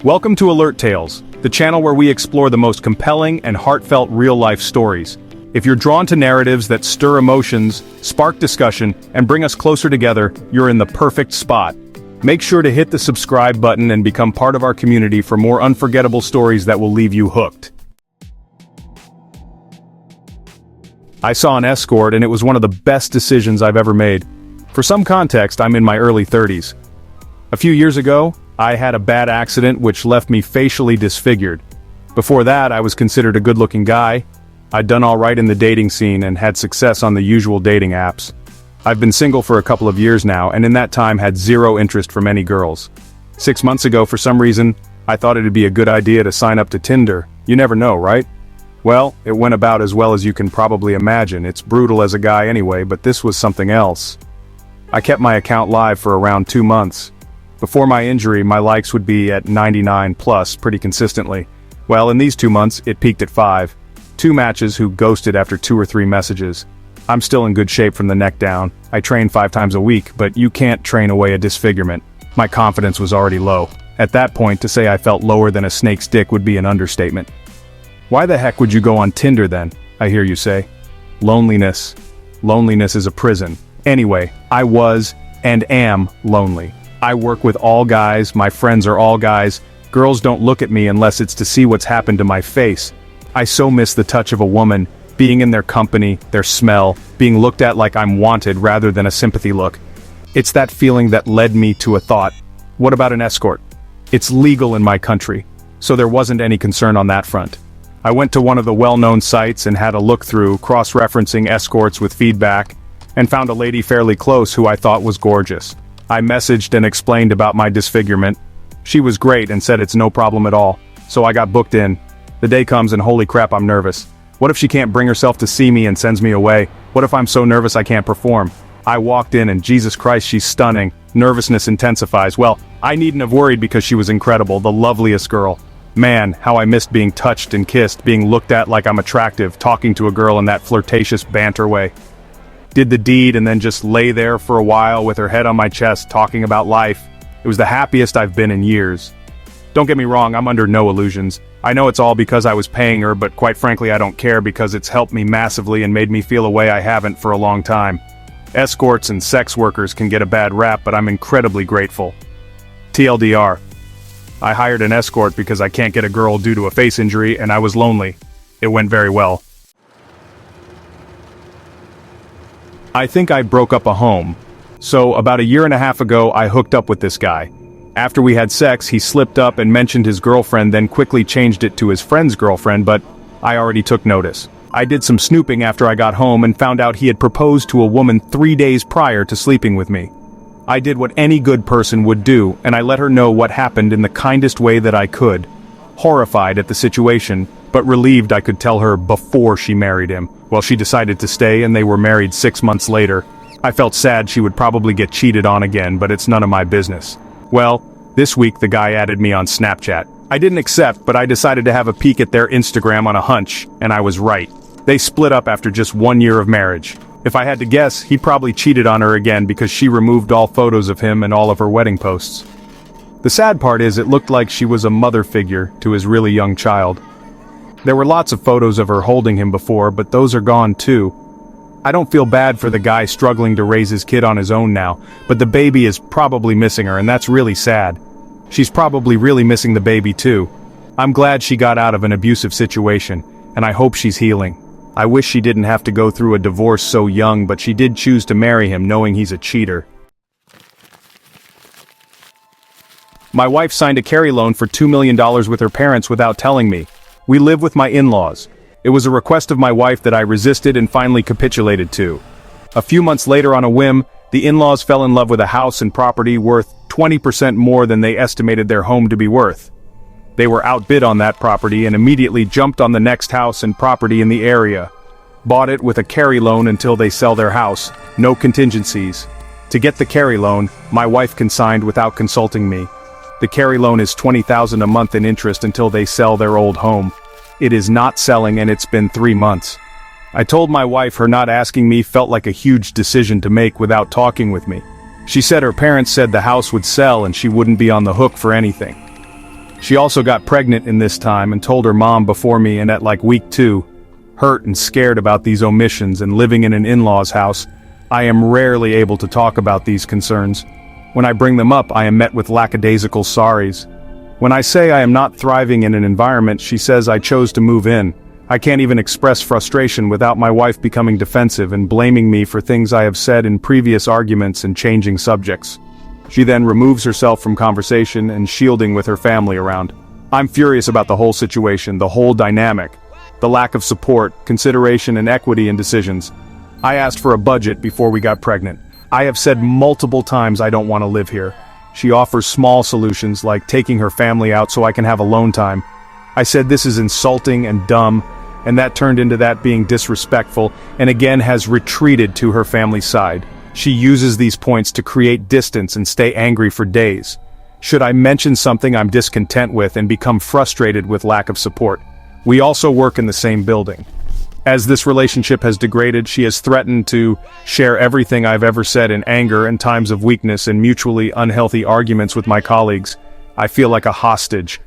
Welcome to Alert Tales, the channel where we explore the most compelling and heartfelt real-life stories. If you're drawn to narratives that stir emotions, spark discussion, and bring us closer together, you're in the perfect spot. Make sure to hit the subscribe button and become part of our community for more unforgettable stories that will leave you hooked. I saw an Escort and it was one of the best decisions I've ever made. For some context, I'm in my early 30s. A few years ago, I had a bad accident which left me facially disfigured. Before that, I was considered a good-looking guy. I'd done all right in the dating scene and had success on the usual dating apps. I've been single for a couple of years now, and in that time had zero interest from any girls. 6 months ago, for some reason, I thought it'd be a good idea to sign up to Tinder. You never know, right? Well, it went about as well as you can probably imagine. It's brutal as a guy anyway, but this was something else. I kept my account live for around 2 months. Before my injury, my likes would be at 99 plus pretty consistently. Well, in these 2 months, it peaked at 5. 2 matches who ghosted after 2 or 3 messages. I'm still in good shape from the neck down. I train 5 times a week, but you can't train away a disfigurement. My confidence was already low. At that point, to say I felt lower than a snake's dick would be an understatement. Why the heck would you go on Tinder then? I hear you say. Loneliness. Loneliness is a prison. Anyway, I was, and am, lonely. I work with all guys, my friends are all guys, girls don't look at me unless it's to see what's happened to my face. I so miss the touch of a woman, being in their company, their smell, being looked at like I'm wanted rather than a sympathy look. It's that feeling that led me to a thought. What about an escort? It's legal in my country, so there wasn't any concern on that front. I went to one of the well-known sites and had a look through, cross-referencing escorts with feedback, and found a lady fairly close who I thought was gorgeous. I messaged and explained about my disfigurement. She was great and said it's no problem at all, so I got booked in. The day comes and holy crap, I'm nervous. What if she can't bring herself to see me and sends me away? What if I'm so nervous I can't perform? I walked in and Jesus Christ, she's stunning. Nervousness intensifies. Well, I needn't have worried because she was incredible, the loveliest girl. Man, how I missed being touched and kissed, being looked at like I'm attractive, talking to a girl in that flirtatious banter way. Did the deed and then just lay there for a while with her head on my chest talking about life. It was the happiest I've been in years. Don't get me wrong, I'm under no illusions. I know it's all because I was paying her, but quite frankly I don't care because it's helped me massively and made me feel a way I haven't for a long time. Escorts and sex workers can get a bad rap, but I'm incredibly grateful. TLDR. I hired an escort because I can't get a girl due to a face injury and I was lonely. It went very well. I think I broke up a home. So about 1.5 years ago I hooked up with this guy. After we had sex he slipped up and mentioned his girlfriend, then quickly changed it to his friend's girlfriend, but I already took notice. I did some snooping after I got home and found out he had proposed to a woman 3 days prior to sleeping with me. I did what any good person would do, and I let her know what happened in the kindest way that I could. Horrified at the situation, but relieved I could tell her before she married him. Well, she decided to stay and they were married 6 months later. I felt sad she would probably get cheated on again, but it's none of my business. Well, this week the guy added me on Snapchat. I didn't accept, but I decided to have a peek at their Instagram on a hunch, and I was right. They split up after just 1 year of marriage. If I had to guess, he probably cheated on her again because she removed all photos of him and all of her wedding posts. The sad part is it looked like she was a mother figure to his really young child. There were lots of photos of her holding him before, but those are gone too. I don't feel bad for the guy struggling to raise his kid on his own now, but the baby is probably missing her and that's really sad. She's probably really missing the baby too. I'm glad she got out of an abusive situation, and I hope she's healing. I wish she didn't have to go through a divorce so young, but she did choose to marry him knowing he's a cheater. My wife signed a carry loan for $2 million with her parents without telling me. We live with my in-laws. It was a request of my wife that I resisted and finally capitulated to. A few months later on a whim, the in-laws fell in love with a house and property worth 20% more than they estimated their home to be worth. They were outbid on that property and immediately jumped on the next house and property in the area. Bought it with a carry loan until they sell their house, no contingencies. To get the carry loan, my wife consigned without consulting me. The carry loan is $20,000 a month in interest until they sell their old home. It is not selling and it's been 3 months. I told my wife her not asking me felt like a huge decision to make without talking with me. She said her parents said the house would sell and she wouldn't be on the hook for anything. She also got pregnant in this time and told her mom before me, and at like week 2, hurt and scared about these omissions and living in an in-laws house, I am rarely able to talk about these concerns. When I bring them up, I am met with lackadaisical sorries. When I say I am not thriving in an environment, she says I chose to move in. I can't even express frustration without my wife becoming defensive and blaming me for things I have said in previous arguments and changing subjects. She then removes herself from conversation and shielding with her family around. I'm furious about the whole situation, the whole dynamic. The lack of support, consideration and equity in decisions. I asked for a budget before we got pregnant. I have said multiple times I don't want to live here. She offers small solutions like taking her family out so I can have alone time. I said this is insulting and dumb, and that turned into that being disrespectful, and again has retreated to her family's side. She uses these points to create distance and stay angry for days. Should I mention something I'm discontent with and become frustrated with lack of support? We also work in the same building. As this relationship has degraded, she has threatened to share everything I've ever said in anger and times of weakness and mutually unhealthy arguments with my colleagues. I feel like a hostage,